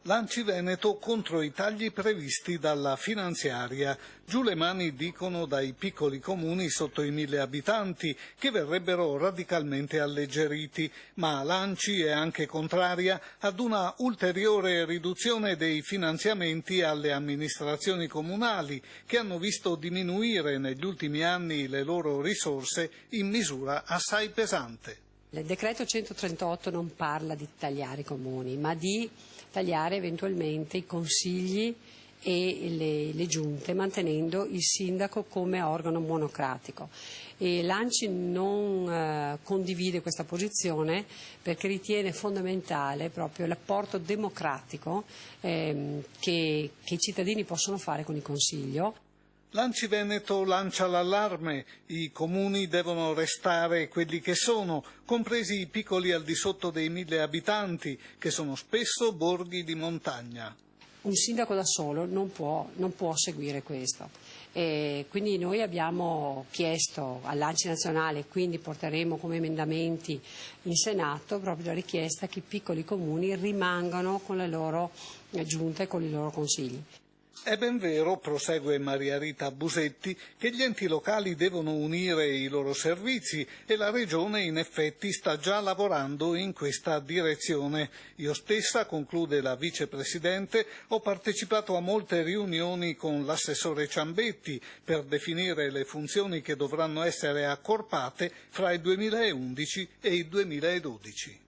L'Anci Veneto contro i tagli previsti dalla finanziaria. Giù le mani, dicono, dai piccoli comuni sotto i 1000 abitanti, che verrebbero radicalmente alleggeriti, ma l'Anci è anche contraria ad una ulteriore riduzione dei finanziamenti alle amministrazioni comunali, che hanno visto diminuire negli ultimi anni le loro risorse in misura assai pesante. Il decreto 138 non parla di tagliare i comuni, ma di tagliare eventualmente i consigli e le giunte, mantenendo il sindaco come organo monocratico. E l'Anci non condivide questa posizione perché ritiene fondamentale proprio l'apporto democratico che i cittadini possono fare con il Consiglio. L'Anci Veneto lancia l'allarme: i comuni devono restare quelli che sono, compresi i piccoli al di sotto dei 1000 abitanti, che sono spesso borghi di montagna. Un sindaco da solo non può seguire questo. Quindi noi abbiamo chiesto all'Anci nazionale, quindi porteremo come emendamenti in Senato proprio la richiesta che i piccoli comuni rimangano con le loro giunte e con i loro consigli. È ben vero, prosegue Maria Rita Busetti, che gli enti locali devono unire i loro servizi e la Regione in effetti sta già lavorando in questa direzione. Io stessa, conclude la vicepresidente, ho partecipato a molte riunioni con l'assessore Ciambetti per definire le funzioni che dovranno essere accorpate fra il 2011 e il 2012.